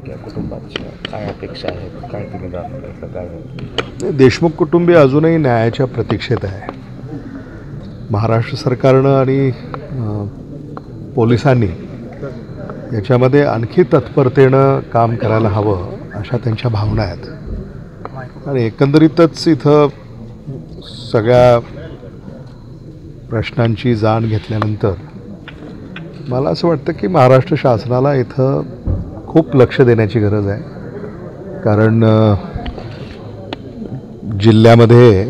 किंवा कुटुंबाच्या काय अपेक्षा आहेत, काय तुम्ही जाणवलं काय? देशमुख कुटुंबीय अजूनही न्यायाच्या प्रतीक्षेत आहे. महाराष्ट्र सरकारनं आणि पोलिसांनी याच्यामध्ये आणखी तत्परतेनं काम करायला हवं अशा त्यांच्या भावना आहेत. आणि एकंदरीतच इथं सगळ्या प्रश्नांची जाण घेतल्यानंतर मला असं वाटतं की महाराष्ट्र शासनाला इथं खूप लक्ष देण्याची गरज आहे. कारण जिल्ह्यामध्ये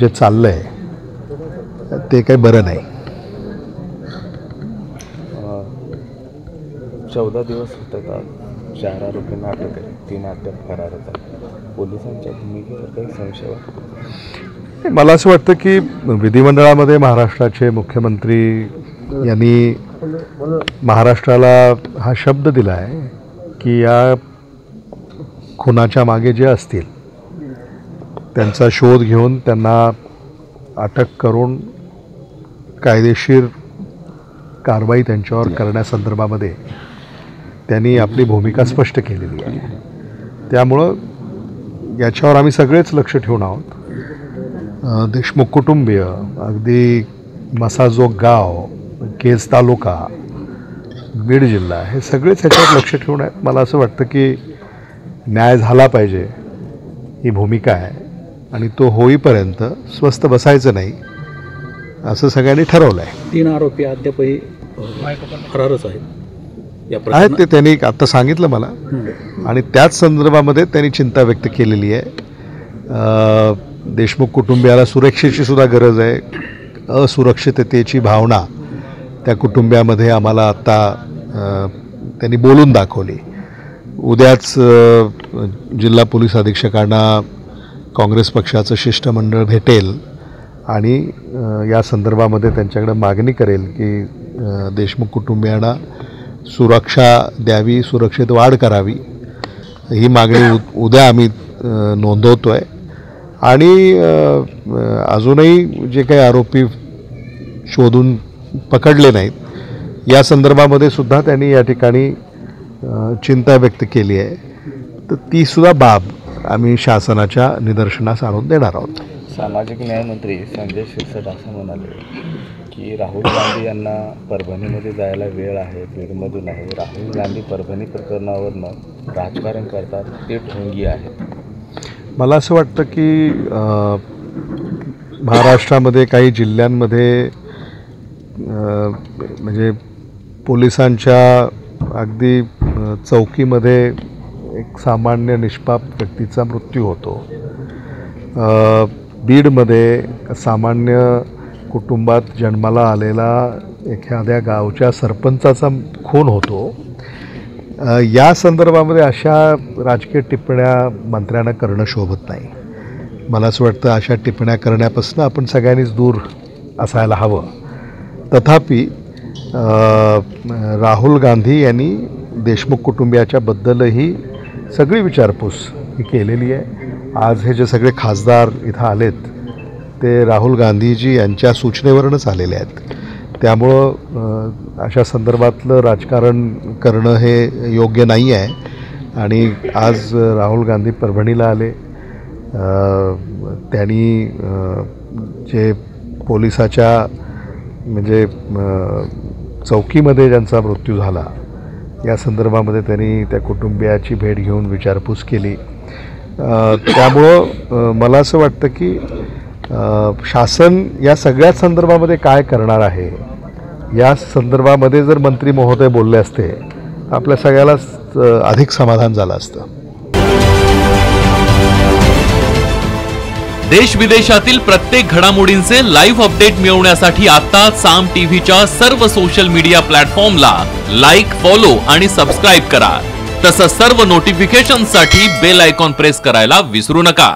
जे चाललं आहे ते काही बरं नाही. 14 दिवस होतात, 4 आरोपींना अटक आहे, 3 अद्याप फरारच आहेत. पोलिसांच्या भूमिकेवर काही संशय वाटतो? मला असं वाटतं की विधिमंडळामध्ये महाराष्ट्राचे मुख्यमंत्री यांनी महाराष्ट्राला हा शब्द दिला आहे की या खुनाच्या मागे जे असतील त्यांचा शोध घेऊन त्यांना अटक करून कायदेशीर कारवाई त्यांच्यावर करण्यासंदर्भामध्ये त्यांनी आपली भूमिका स्पष्ट केलेली आहे. त्यामुळं याच्यावर आम्ही सगळेच लक्ष ठेवून आहोत. देशमुख कुटुंबीय, अगदी मसाजोग गाव, केज तालुका, बीड जिल्हा हे सगळेच ह्याच्यावर लक्ष ठेवून आहेत. मला असं वाटतं की न्याय झाला पाहिजे ही भूमिका आहे आणि तो होईपर्यंत स्वस्थ बसायचं नाही असं सगळ्यांनी ठरवलं आहे. 3 आरोपी अद्यापही फरारच आहेत आहेत ते त्यांनी आता सांगितलं मला. आणि त्याच संदर्भामध्ये त्यांनी चिंता व्यक्त केलेली आहे. देशमुख कुटुंबियाला सुरक्षेची सुद्धा गरज आहे. असुरक्षिततेची भावना त्या कुटुंबियामध्ये आम्हाला आत्ता त्यांनी बोलून दाखवली. उद्याच जिल्हा पोलीस अधीक्षकांना काँग्रेस पक्षाचं शिष्टमंडळ भेटेल आणि या संदर्भामध्ये त्यांच्याकडे मागणी करेल की देशमुख कुटुंबियांना सुरक्षा द्यावी, सुरक्षेत वाढ करावी. ही मागणी उद्या आम्ही नोंदवतो आहे. आणि अजूनही जे काही आरोपी शोधून पकडले नाहीत या संदर्भामध्ये सुद्धा त्यांनी या ठिकाणी चिंता व्यक्त केली आहे. तर तीसुद्धा बाब आम्ही शासनाच्या निदर्शनास आणून देणार आहोत. सामाजिक न्यायमंत्री संजय शिरसाट असं म्हणाले की राहुल गांधी यांना परभणीमध्ये जायला वेळ आहे, बीडमधून आहे. राहुल गांधी परभणी प्रकरणावरनं राजकारण करतात, ते ढोंगी आहेत. मला असं वाटतं की महाराष्ट्रामध्ये काही जिल्ह्यांमध्ये म्हणजे पोलिसांच्या अगदी चौकीमध्ये एक सामान्य निष्पाप व्यक्तीचा मृत्यू होतो. बीडमध्ये सामान्य कुटुंबात जन्माला आलेला एखाद्या गावच्या सरपंचाचा खून होतो. या संदर्भामध्ये अशा राजकीय टिप्पण्या मंत्र्यांना करणं शोभत नाही. मला असं वाटतं अशा टिप्पण्या करण्यापासून आपण सगळ्यांनीच दूर असायला हवं. तथापि राहुल गांधी यांनी देशमुख कुटुंबियाच्याबद्दलही सगळी विचारपूस ही केलेली आहे. आज हे जे सगळे खासदार इथं आलेत ते राहुल गांधीजी यांच्या सूचनेवरूनच आलेले आहेत. त्यामुळं अशा संदर्भातलं राजकारण करणं हे योग्य नाही आहे. आणि आज राहुल गांधी परभणीला आले. त्यांनी जे पोलिसाच्या म्हणजे चौकीमध्ये ज्यांचा मृत्यू झाला या संदर्भामध्ये त्यांनी त्या कुटुंबियाची भेट घेऊन विचारपूस केली. त्यामुळं मला असं वाटतं की शासन या सगळ्या संदर्भामध्ये काय करणार आहे या संदर्भामध्ये जर मंत्री महोदय बोलले असते आपल्या सगळ्यालाच अधिक समाधान झालं असतं. देश विदेशातील प्रत्येक घडामोडींचे लाईव्ह अपडेट मिळवण्यासाठी आता साम टीव्हीच्या सर्व सोशल मीडिया प्लॅटफॉर्मला लाईक, फॉलो आणि सबस्क्राईब करा. तसंच सर्व नोटिफिकेशनसाठी बेल आयकॉन प्रेस करायला विसरू नका.